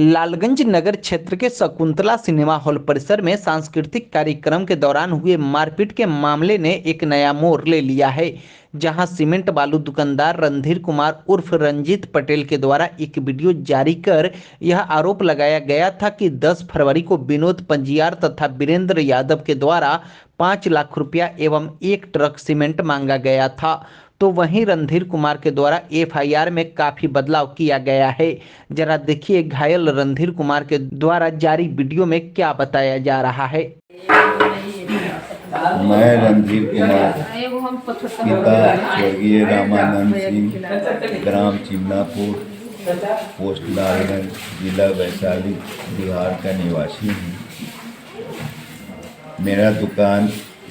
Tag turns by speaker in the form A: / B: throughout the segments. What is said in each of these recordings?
A: लालगंज नगर क्षेत्र के Shakuntala cinema hall परिसर में सांस्कृतिक कार्यक्रम के दौरान हुए मारपीट के मामले ने एक नया मोड़ ले लिया है। जहां सीमेंट बालू दुकानदार रणधीर कुमार उर्फ रंजीत पटेल के द्वारा एक वीडियो जारी कर यह आरोप लगाया गया था कि 10 फरवरी को विनोद पंजियार तथा वीरेंद्र यादव के द्वारा 5 लाख रुपया एवं एक ट्रक सीमेंट मांगा गया था। तो वहीं रणधीर कुमार के द्वारा एफआईआर में काफी बदलाव किया गया है। जरा देखिए घायल रणधीर कुमार के द्वारा जारी वीडियो में क्या बताया जा रहा है।
B: मैं रणधीर कुमार पिता स्वर्गीय रामानंद सिंह, ग्राम चिमनापुर, पोस्ट लालगंज, जिला वैशाली, बिहार का निवासी हूँ। मेरा दुकान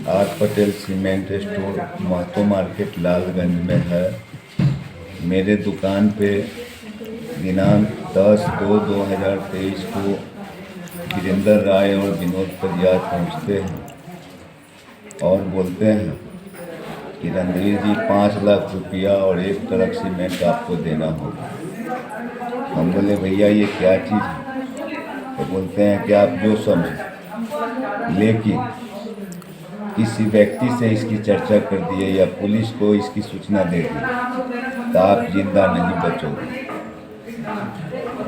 B: R Patel cement store Mahto market Lalganj में है। मेरे दुकान पे दिनांक 10/2/2023 को वीरेंद्र राय और विनोद पंजियार पहुँचते हैं और बोलते हैं कि रणधीर जी 5 लाख रुपया और एक ट्रक सीमेंट आपको देना होगा। हम बोले भैया ये क्या चीज़ है? तो बोलते हैं कि आप जो समझे, लेकिन किसी व्यक्ति से इसकी चर्चा कर दिए या पुलिस को इसकी सूचना दे दी तो आप जिंदा नहीं बचोगे।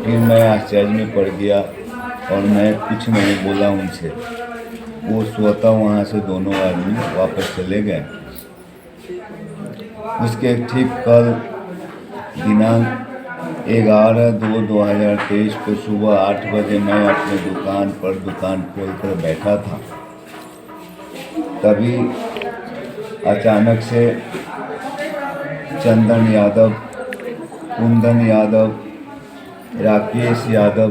B: फिर मैं आश्चर्य में पड़ गया और मैं कुछ नहीं बोला उनसे। वो स्वतः वहाँ से दोनों आदमी वापस चले गए। उसके ठीक कल दिनांक 11/2/2023 को सुबह 8 बजे मैं अपने दुकान खोलकर बैठा था। तभी अचानक से चंदन यादव, कुंदन यादव, राकेश यादव,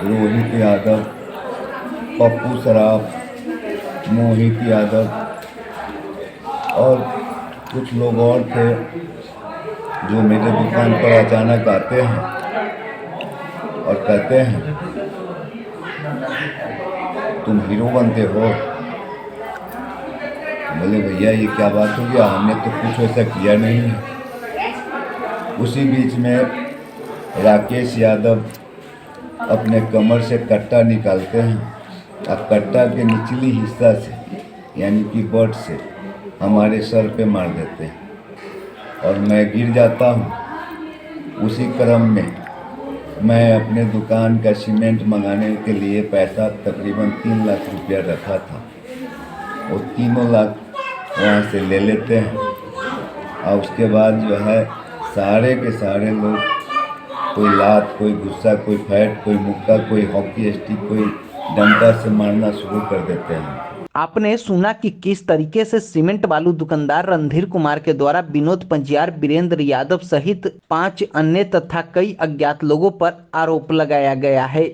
B: रोहित यादव, पप्पू सराफ, मोहित यादव और कुछ लोग और थे जो मेरे दुकान पर अचानक आते हैं और कहते हैं तुम हीरो बनते हो। बोले भैया ये क्या बात हो गया, हमने तो कुछ ऐसा किया नहीं है। उसी बीच में राकेश यादव अपने कमर से कट्टा निकालते हैं और कट्टा के निचली हिस्सा से यानी कि बट से हमारे सर पे मार देते हैं और मैं गिर जाता हूँ। उसी क्रम में मैं अपने दुकान का सीमेंट मंगाने के लिए पैसा तकरीबन 3 लाख रुपया रखा था। वो 3 लाख वहाँ से ले लेते हैं और उसके बाद जो है सारे के सारे लोग, कोई लात, कोई गुस्सा, कोई फैट, कोई मुक्का, कोई हॉकी स्टिक, कोई डंडा से मारना शुरू कर देते हैं।
A: आपने सुना कि किस तरीके से सीमेंट बालू दुकानदार रणधीर कुमार के द्वारा विनोद पंजियार, वीरेंद्र यादव सहित 5 अन्य तथा कई अज्ञात लोगों पर आरोप लगाया गया है।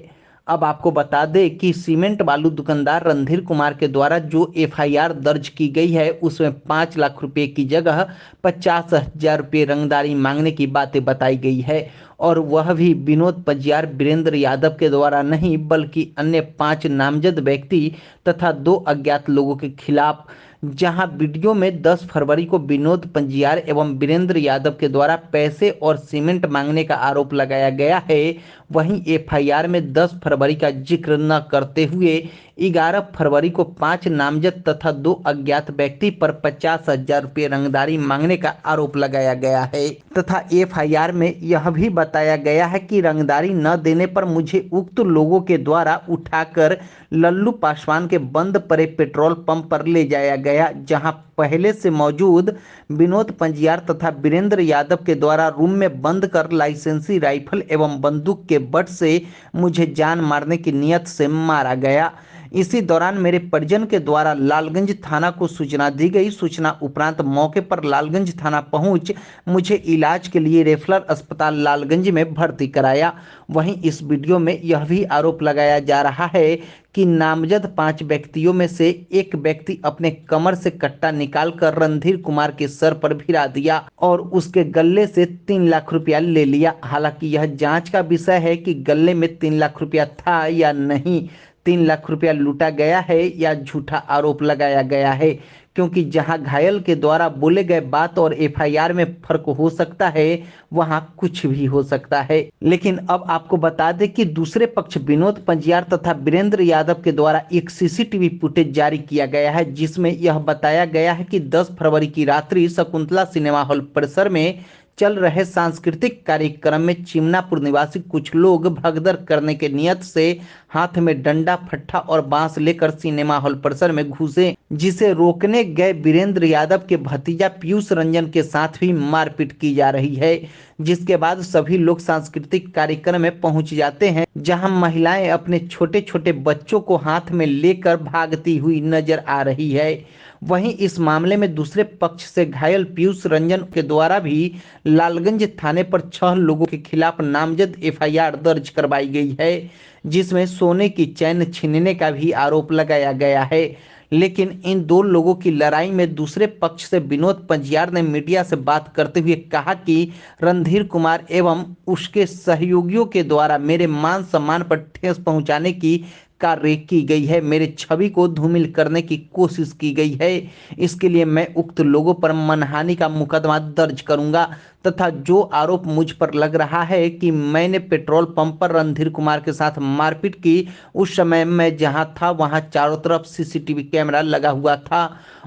A: अब आपको बता दें कि सीमेंट बालू दुकानदार रणधीर कुमार के द्वारा जो एफआईआर दर्ज की गई है उसमें 5 लाख रुपए की जगह 50,000 रुपये रंगदारी मांगने की बातें बताई गई है और वह भी विनोद पंजियार, वीरेंद्र यादव के द्वारा नहीं बल्कि अन्य 5 नामजद व्यक्ति तथा 2 अज्ञात लोगों के खिलाफ। जहां वीडियो में 10 फरवरी को विनोद पंजियार एवं वीरेंद्र यादव के द्वारा पैसे और सीमेंट मांगने का आरोप लगाया गया है, वहीं एफआईआर में 10 फरवरी का जिक्र न करते हुए 11 फरवरी को 5 नामजद तथा 2 अज्ञात व्यक्ति पर 50,000 रुपये रंगदारी मांगने का आरोप लगाया गया है तथा एफआईआर में यह भी बताया गया है कि रंगदारी न देने पर मुझे उक्त लोगों के द्वारा उठाकर लल्लू पासवान के बंद पड़े पेट्रोल पंप पर ले जाया गया, जहां पहले से मौजूद विनोद पंजियार तथा वीरेंद्र यादव के द्वारा रूम में बंद कर लाइसेंसी राइफल एवं बंदूक के बट से मुझे जान मारने की नियत से मारा गया। इसी दौरान मेरे परिजन के द्वारा लालगंज थाना को सूचना दी गई। सूचना उपरांत मौके पर लालगंज थाना पहुंच मुझे इलाज के लिए रेफरल अस्पताल लालगंज में भर्ती कराया। वहीं इस वीडियो में यह भी आरोप लगाया जा रहा है कि नामजद 5 व्यक्तियों में से एक व्यक्ति अपने कमर से कट्टा निकालकर रणधीर कुमार के सर पर भिरा दिया और उसके गले से 3 लाख रुपया ले लिया। हालांकि यह जांच का विषय है कि गले में 3 लाख रुपया था या नहीं। 3 लाख रुपया लूटा गया है या झूठा आरोप लगाया गया है, क्योंकि जहां घायल के द्वारा बोले गए बात और एफआईआर में फर्क हो सकता है, वहां कुछ भी हो सकता है। लेकिन अब आपको बता दें कि दूसरे पक्ष विनोद पंजियार तथा वीरेंद्र यादव के द्वारा एक सीसीटीवी फुटेज जारी किया गया है, जिसमें यह बताया गया है कि 10 फरवरी की रात्रि शकुंतला सिनेमा हॉल परिसर में चल रहे सांस्कृतिक कार्यक्रम में चिमनापुर निवासी कुछ लोग भगदड़ करने के नियत से हाथ में डंडा, फट्टा और बांस लेकर सिनेमा हॉल परिसर में घुसे, जिसे रोकने गए वीरेंद्र यादव के भतीजा पीयूष रंजन के साथ भी मारपीट की जा रही है। जिसके बाद सभी लोग सांस्कृतिक कार्यक्रम में पहुंच जाते हैं, जहां महिलाएं अपने छोटे छोटे बच्चों को हाथ में लेकर भागती हुई नजर आ रही है। वहीं इस मामले में दूसरे पक्ष से घायल पीयूष रंजन के द्वारा भी लालगंज थाने पर 6 लोगों के खिलाफ नामजद एफआईआर दर्ज करवाई गई है, जिसमें सोने की चैन छीनने का भी आरोप लगाया गया है। लेकिन इन 2 लोगों की लड़ाई में दूसरे पक्ष से विनोद पंजियार ने मीडिया से बात करते हुए कहा कि रणधीर कुमार एवं उसके सहयोगियों के द्वारा मेरे मान सम्मान पर ठेस पहुंचाने की कार्य की गई है, मेरे छवि को धूमिल करने की कोशिश की गई है। इसके लिए मैं उक्त लोगों पर मानहानि का मुकदमा दर्ज करूंगा तथा जो आरोप मुझ पर लग रहा है कि मैंने पेट्रोल पंप पर रणधीर कुमार के साथ मारपीट की, उस समय मैं जहां था वहां चारों तरफ सीसीटीवी कैमरा लगा हुआ था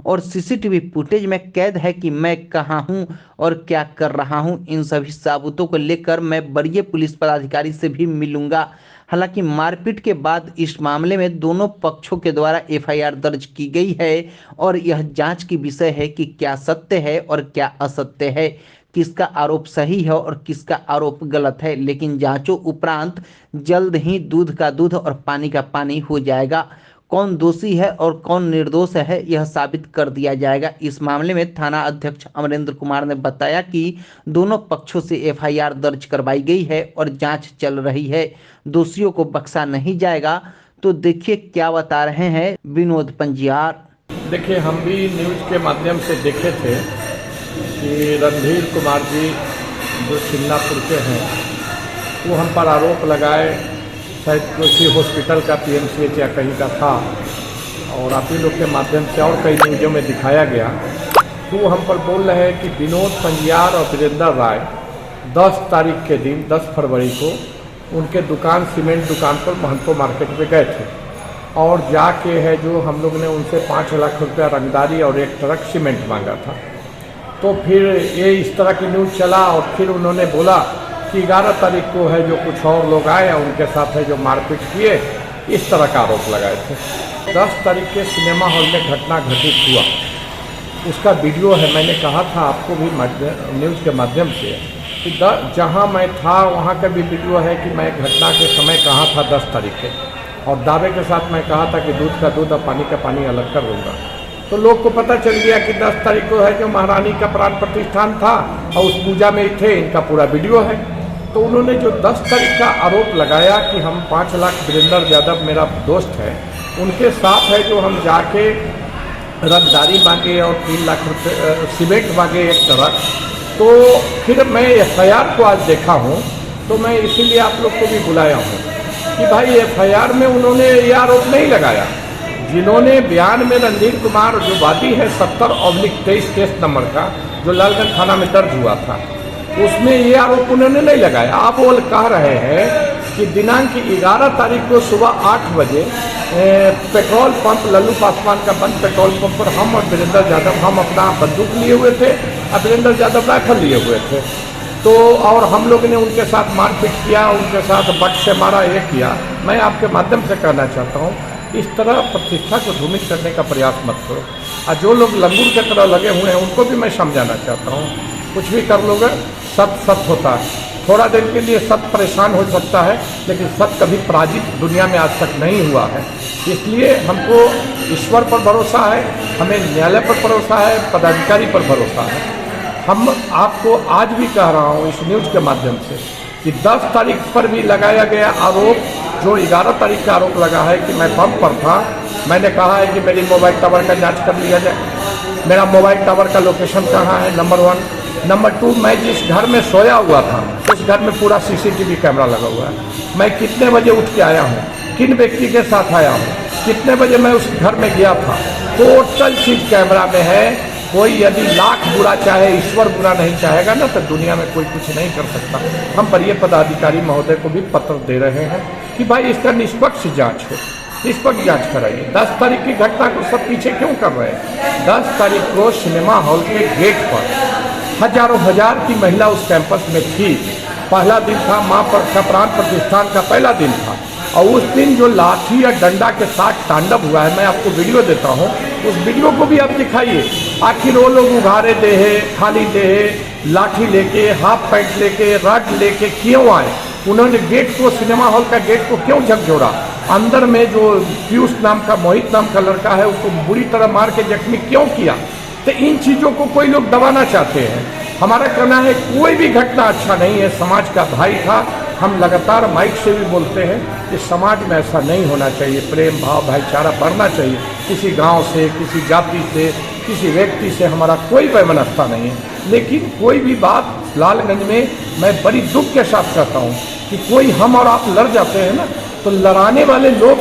A: और सीसीटीवी फुटेज में कैद है कि मैं कहां हूं और क्या कर रहा हूं। इन सभी सबूतों को लेकर मैं वरीय पुलिस पदाधिकारी से भी मिलूंगा। हालांकि मारपीट के बाद इस मामले में दोनों पक्षों के द्वारा एफआईआर दर्ज की गई है और यह जांच की विषय है कि क्या सत्य है और क्या असत्य है, किसका आरोप सही है और किसका आरोप गलत है। लेकिन जांचों उपरांत जल्द ही दूध का दूध और पानी का पानी हो जाएगा। कौन दोषी है और कौन निर्दोष है, यह साबित कर दिया जाएगा। इस मामले में थाना अध्यक्ष अमरेंद्र कुमार ने बताया कि दोनों पक्षों से एफआईआर दर्ज करवाई गई है और जांच चल रही है, दोषियों को बख्शा नहीं जाएगा। तो देखिए क्या बता रहे हैं विनोद पंजियार।
C: देखिए, हम भी न्यूज़ के माध्यम से देखे थे कि रणधीर कुमार जी जो चिमनापुर के हैं, वो हम पर आरोप लगाए, शायद किसी हॉस्पिटल का पीएमसीएच या कहीं का था, और आप ही लोग के माध्यम से और कई न्यूज़ों में दिखाया गया। तो हम पर बोल रहे हैं कि विनोद पंजियार और वीरेंद्र राय 10 तारीख के दिन 10 फरवरी को उनके दुकान, सीमेंट दुकान पर महंतो मार्केट में गए थे और जाके है जो हम लोग ने उनसे 5 लाख रुपया रंगदारी और 1 ट्रक सीमेंट मांगा था। तो फिर ये इस तरह की न्यूज़ चला और फिर उन्होंने बोला कि 11 तारीख को है जो कुछ और लोग आए उनके साथ है जो मारपीट किए, इस तरह का आरोप लगाए थे। 10 तारीख के सिनेमा हॉल में घटना घटित हुआ, उसका वीडियो है। मैंने कहा था आपको भी न्यूज़ के माध्यम से कि जहां मैं था वहां का भी वीडियो है कि मैं घटना के समय कहाँ था 10 तारीख के, और दावे के साथ मैं कहा था कि दूध का दूध और पानी का पानी अलग कर दूंगा। तो लोग को पता चल गया कि 10 तारीख को है जो महारानी का प्राण प्रतिष्ठान था और उस पूजा में थे, इनका पूरा वीडियो है। तो उन्होंने जो 10 तारीख का आरोप लगाया कि हम 5 लाख वीरेंद्र यादव मेरा दोस्त है, उनके साथ है जो हम जाके रंगदारी मांगे और 3 लाख रुपये सीमेंट मांगे 1 ट्रक। तो फिर मैं एफआईआर को आज देखा हूँ, तो मैं इसीलिए आप लोग को भी बुलाया हूँ कि भाई एफआईआर में उन्होंने ये आरोप नहीं लगाया। जिन्होंने बयान में रणधीर कुमार जो वादी है 70/23 केस नंबर का जो लालगंज थाना में दर्ज हुआ था, उसमें ये आरोप उन्होंने नहीं लगाया। आप वो कह रहे हैं कि दिनांक 11 तारीख को सुबह 8 बजे पेट्रोल पंप लल्लू पासवान का बंद पेट्रोल पंप पर हम और वीरेंद्र यादव, हम अपना बंदूक लिए हुए थे और वीरेंद्र यादव राइफल लिए हुए थे। तो और हम लोग ने उनके साथ मारपीट किया, उनके साथ बट से मारा, ये किया। मैं आपके माध्यम से कहना चाहता हूँ, इस तरह प्रतिष्ठा को धूमिल करने का प्रयास मत करो। और जो लोग लंगूर की तरह लगे हुए हैं उनको भी मैं समझाना चाहता हूँ, कुछ भी कर लोगे सत्य होता है। थोड़ा देर के लिए सत्य परेशान हो सकता है, लेकिन सत्य कभी पराजित दुनिया में आज तक नहीं हुआ है। इसलिए हमको ईश्वर पर भरोसा है, हमें न्यायालय पर भरोसा है, पदाधिकारी पर भरोसा है। हम आपको आज भी कह रहा हूँ इस न्यूज़ के माध्यम से कि 10 तारीख पर भी लगाया गया आरोप, जो 11 तारीख का आरोप लगा है कि मैं पंप पर था, मैंने कहा है कि मेरी मोबाइल टावर का जांच कर लिया जाए, मेरा मोबाइल टावर का लोकेशन कहाँ है, नंबर 1। नंबर 2, मैं जिस घर में सोया हुआ था उस घर में पूरा सीसीटीवी कैमरा लगा हुआ है। मैं कितने बजे उठ के आया हूँ किन व्यक्ति के साथ आया हूँ, कितने बजे मैं उस घर में गया था, टोटल चीज कैमरा में है। कोई यदि लाख बुरा चाहे, ईश्वर बुरा नहीं चाहेगा ना, तो दुनिया में कोई कुछ नहीं कर सकता। हम वरीय पदाधिकारी महोदय को भी पत्र दे रहे हैं कि भाई इसका निष्पक्ष जांच हो, निष्पक्ष जांच कराइए। 10 तारीख की घटना को सब पीछे क्यों कर रहे हैं? 10 तारीख को सिनेमा हॉल के गेट पर हजारों हजार की महिला उस कैंपस में थी। पहला दिन था, माँ का प्राण प्रतिष्ठान का पहला दिन था, और उस दिन जो लाठी या डंडा के साथ तांडव हुआ है, मैं आपको वीडियो देता हूँ, उस वीडियो को भी आप दिखाइए। आखिर वो लोग उघारे देहे, खाली देहे, लाठी लेके, हाफ पैंट लेके, रड लेके क्यों आए? उन्होंने गेट को, सिनेमा हॉल का गेट को क्यों झकझोरा? अंदर में जो पीयूष नाम का, मोहित नाम का लड़का है, उसको बुरी तरह मार के जख्मी क्यों किया? तो इन चीज़ों को कोई लोग दबाना चाहते हैं। हमारा कहना है कोई भी घटना अच्छा नहीं है। समाज का भाई था, हम लगातार माइक से भी बोलते हैं कि समाज में ऐसा नहीं होना चाहिए। प्रेम भाव, भाईचारा बढ़ना चाहिए। किसी गांव से, किसी जाति से, किसी व्यक्ति से हमारा कोई वैमनस्यता नहीं है। लेकिन कोई भी बात लालगंज में मैं बड़ी दुख के साथ कहता हूँ कि कोई हम और आप लड़ जाते हैं ना, तो लड़ाने वाले लोग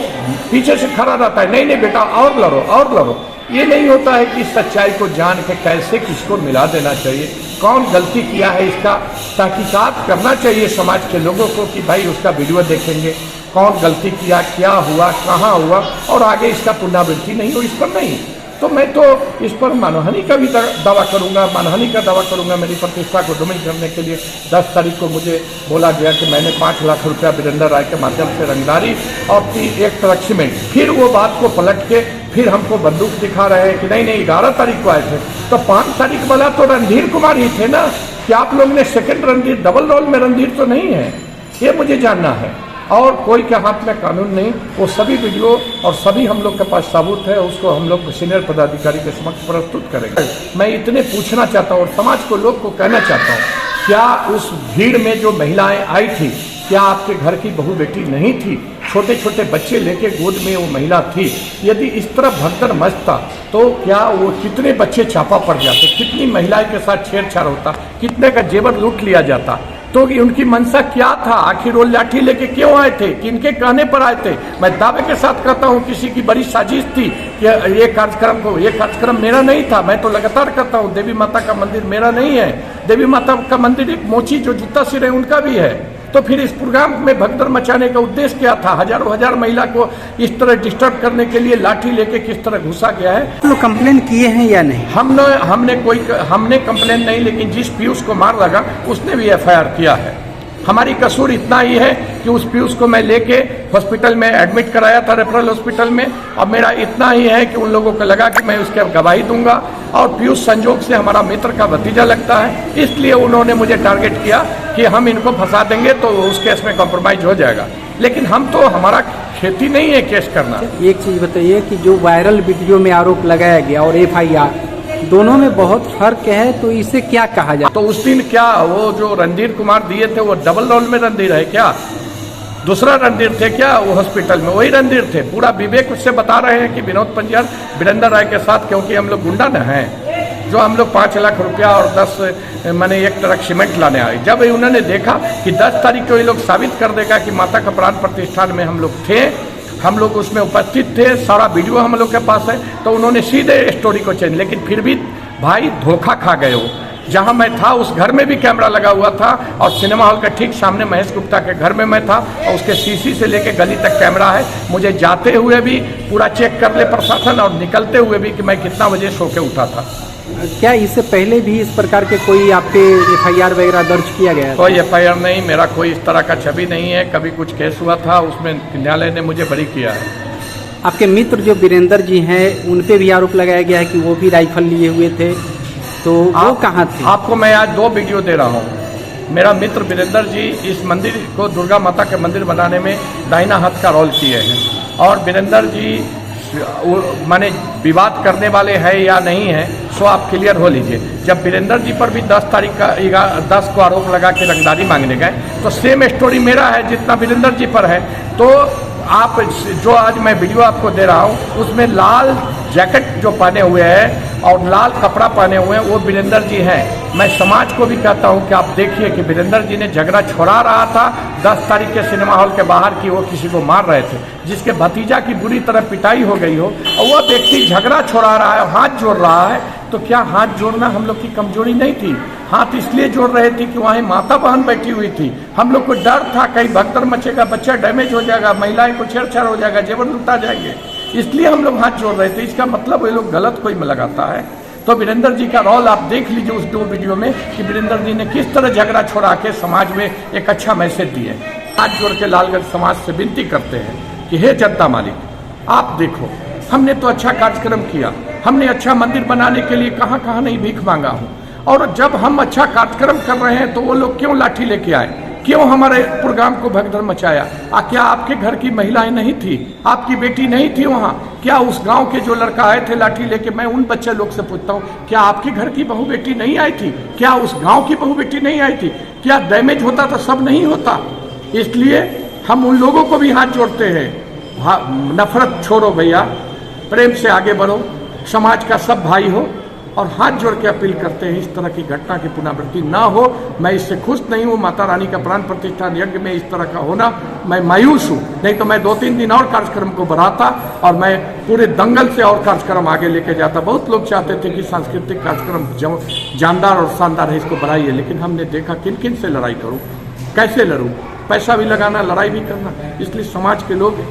C: पीछे से खड़ा रहता है, नहीं नहीं बेटा और लड़ो और लड़ो। ये नहीं होता है कि सच्चाई को जान के कैसे किसको मिला देना चाहिए, कौन गलती किया है इसका तहकीकात करना चाहिए समाज के लोगों को कि भाई उसका वीडियो देखेंगे, कौन गलती किया, क्या हुआ, कहाँ हुआ, और आगे इसका पुनरावृत्ति नहीं हो, इस पर नहीं। तो मैं तो इस पर मानहानि का भी दावा करूंगा, मानहानि का दावा करूंगा। मेरी प्रतिष्ठा को डुमिल करने के लिए 10 तारीख को मुझे बोला गया कि मैंने 5 लाख रुपया वीरेंद्र राय के माध्यम से रंगदारी और 1 ट्रक सीमेंट। फिर वो बात को पलट के फिर हमको बंदूक दिखा रहे हैं कि नहीं नहीं 11 तारीख को आए थे। तो 5 तारीख वाला तो रणधीर कुमार ही थे ना, कि आप लोग ने सेकंड रणधीर, डबल रोल में रणधीर तो नहीं है, ये मुझे जानना है। और कोई के हाथ में कानून नहीं, वो सभी वीडियो और सभी हम लोग के पास सबूत है, उसको हम लोग सीनियर पदाधिकारी के समक्ष प्रस्तुत करेंगे। मैं इतने पूछना चाहता हूँ और समाज को, लोग को कहना चाहता हूँ, क्या उस भीड़ में जो महिलाएं आई थी, क्या आपके घर की बहू बेटी नहीं थी? छोटे छोटे बच्चे लेके गोद में वो महिला थी। यदि इस तरह भगदड़ मच था तो क्या वो कितने बच्चे चापा पड़ जाते, कितनी महिलाएं के साथ छेड़छाड़ होता, कितने का जेवर लूट लिया जाता? तो उनकी मंशा क्या था? आखिर वो लाठी लेके क्यों आए थे, किनके कहने पर आए थे? मैं दावे के साथ कहता हूँ किसी की बड़ी साजिश थी कि ये कार्यक्रम मेरा नहीं था। मैं तो लगातार कहता हूँ देवी माता का मंदिर मेरा नहीं है, देवी माता का मंदिर एक मोची जो जूता सिर है उनका भी है। तो फिर इस प्रोग्राम में भगदड़ मचाने का उद्देश्य क्या था? हजारों हजार महिला को इस तरह डिस्टर्ब करने के लिए लाठी लेके किस तरह घुसा गया है?
A: लोग कंप्लेन किए हैं या नहीं?
C: हमने कंप्लेन नहीं, लेकिन जिस पीयूष को मार लगा उसने भी FIR किया है। हमारी कसूर इतना ही है कि उस पीयूष को मैं लेके हॉस्पिटल में एडमिट कराया था, रेफरल हॉस्पिटल में। अब मेरा इतना ही है कि उन लोगों को लगा कि मैं उसके गवाही दूंगा, और पीयूष संजोग से हमारा मित्र का भतीजा लगता है, इसलिए उन्होंने मुझे टारगेट किया कि हम इनको फंसा देंगे तो उस केस में कॉम्प्रोमाइज हो जाएगा। लेकिन हम तो, हमारा खेती नहीं है केस करना।
A: एक चीज बताइए कि जो वायरल वीडियो में आरोप लगाया गया और FIR, दोनों में बहुत फर्क है, तो इसे क्या कहा जाए?
C: तो उस दिन क्या वो जो रणधीर कुमार दिए थे वो डबल रोल में रणधीर है क्या? दूसरा रणधीर थे क्या वो हॉस्पिटल में? वही रणधीर थे। पूरा विवेक उससे बता रहे हैं कि विनोद पंजियार वीरेंद्र राय के साथ, क्योंकि हम लोग गुंडा न हैं, जो हम लोग 5 लाख रुपया और 1 ट्रक सीमेंट लाने आए। जब उन्होंने देखा कि 10 तारीख को ये लोग साबित कर देगा कि माता का प्राण प्रतिष्ठान में हम लोग थे, हम लोग उसमें उपस्थित थे, सारा वीडियो हम लोग के पास है, तो उन्होंने सीधे स्टोरी को चेंज। लेकिन फिर भी भाई धोखा खा गए हो। जहां मैं था उस घर में भी कैमरा लगा हुआ था, और सिनेमा हॉल के ठीक सामने महेश गुप्ता के घर में मैं था, और उसके सीसी से लेके गली तक कैमरा है। मुझे जाते हुए भी पूरा चेक कर ले प्रशासन, और निकलते हुए भी कि मैं कितना बजे सो के उठा था।
A: क्या इससे पहले भी इस प्रकार के कोई आपके FIR वगैरह दर्ज किया गया?
C: कोई FIR नहीं, मेरा कोई इस तरह का छवि नहीं है। कभी कुछ केस हुआ था, उसमें न्यायालय ने मुझे बरी किया है।
A: आपके मित्र जो वीरेंद्र जी हैं, उन पे भी आरोप लगाया गया है कि वो भी राइफल लिए हुए थे, तो वो कहाँ थे?
C: आपको मैं आज 2 वीडियो दे रहा हूँ। मेरा मित्र वीरेंद्र जी इस मंदिर को, दुर्गा माता के मंदिर बनाने में दाहिना हाथ का रोल किए हैं, और वीरेंद्र जी माने विवाद करने वाले हैं या नहीं है, सो आप क्लियर हो लीजिए। जब वीरेंद्र जी पर भी 10 तारीख का 10 को आरोप लगा के रंगदारी मांगने गए, तो सेम स्टोरी मेरा है जितना वीरेंद्र जी पर है। तो आप जो आज मैं वीडियो आपको दे रहा हूँ उसमें लाल जैकेट जो पहने हुए हैं और लाल कपड़ा पहने हुए हैं वो वीरेंद्र जी हैं। मैं समाज को भी कहता हूं कि आप देखिए कि वीरेंद्र जी ने झगड़ा छोड़ा रहा था 10 तारीख के सिनेमा हॉल के बाहर की वो किसी को मार रहे थे, जिसके भतीजा की बुरी तरह पिटाई हो गई हो और वह व्यक्ति झगड़ा छोड़ा रहा है, हाथ जोड़ रहा है, तो क्या हाथ जोड़ना हम लोग की कमजोरी नहीं थी? हाथ इसलिए जोड़ रहे थे कि वहाँ माता बहन बैठी हुई थी, हम लोग को डर था कहीं भगदड़ मचेगा, बच्चा डैमेज हो जाएगा, महिलाएं को छेड़छाड़ हो जाएगा, जेवर लूटा जाएंगे, इसलिए हम लोग हाथ जोड़ रहे थे। इसका मतलब ये लोग गलत कोई में लगाता है। तो वीरेंद्र जी का रोल आप देख लीजिए उस 2 वीडियो में कि वीरेंद्र जी ने किस तरह झगड़ा छोड़ा के समाज में एक अच्छा मैसेज दिए। हाथ जोड़ के लालगंज समाज से विनती करते हैं कि हे जनता मालिक, आप देखो हमने तो अच्छा कार्यक्रम किया, हमने अच्छा मंदिर बनाने के लिए कहाँ कहाँ नहीं भीख मांगा हूँ, और जब हम अच्छा कार्यक्रम कर रहे हैं तो वो लोग क्यों लाठी लेके आए, क्यों हमारे प्रोग्राम को भगदड़ मचाया? क्या आपके घर की महिलाएं नहीं थी, आपकी बेटी नहीं थी वहाँ? क्या उस गांव के जो लड़का आए थे लाठी लेके, मैं उन बच्चे लोग से पूछता हूँ, क्या आपके घर की बहू बेटी नहीं आई थी? क्या उस गांव की बहू बेटी नहीं आई थी? क्या डैमेज होता तो सब नहीं होता? इसलिए हम उन लोगों को भी हाथ जोड़ते हैं, नफरत छोड़ो भैया, प्रेम से आगे बढ़ो, समाज का सब भाई हो, और हाथ जोड़ के अपील करते हैं इस तरह की घटना की पुनरावृत्ति ना हो। मैं इससे खुश नहीं हूँ, माता रानी का प्राण प्रतिष्ठान यज्ञ में इस तरह का होना मैं मायूस हूँ, नहीं तो मैं 2-3 दिन और कार्यक्रम को बढ़ाता और मैं पूरे दंगल से और कार्यक्रम आगे लेके जाता। बहुत लोग चाहते थे कि सांस्कृतिक कार्यक्रम जानदार और शानदार है, इसको बढ़ाइए, लेकिन हमने देखा किन किन से लड़ाई करूँ, कैसे लड़ूँ, पैसा भी लगाना, लड़ाई भी करना। इसलिए समाज के लोग,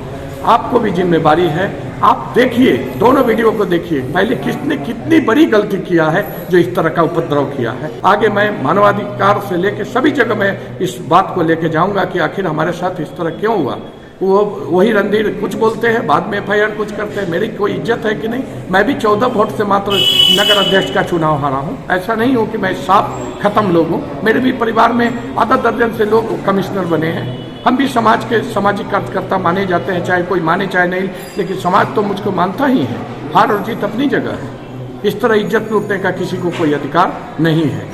C: आपको भी जिम्मेदारी है, आप देखिए, दोनों वीडियो को देखिए, पहले किसने कितनी बड़ी गलती किया है जो इस तरह का उपद्रव किया है। आगे मैं मानवाधिकार से लेकर सभी जगह मैं इस बात को लेके जाऊंगा कि आखिर हमारे साथ इस तरह क्यों हुआ। वही रणधीर कुछ बोलते हैं, बाद में FIR कुछ करते हैं, मेरी कोई इज्जत है कि नहीं? मैं भी 14 वोट से मात्र नगर अध्यक्ष का चुनाव हारा हूँ, ऐसा नहीं हो कि मैं साफ खत्म लोग हूँ। मेरे भी परिवार में आधा दर्जन से लोग कमिश्नर बने हैं, हम भी समाज के सामाजिक कार्यकर्ता माने जाते हैं, चाहे कोई माने चाहे नहीं, लेकिन समाज तो मुझको मानता ही है। हार और जीत अपनी जगह है, इस तरह इज्जत लूटने का किसी को कोई अधिकार नहीं है।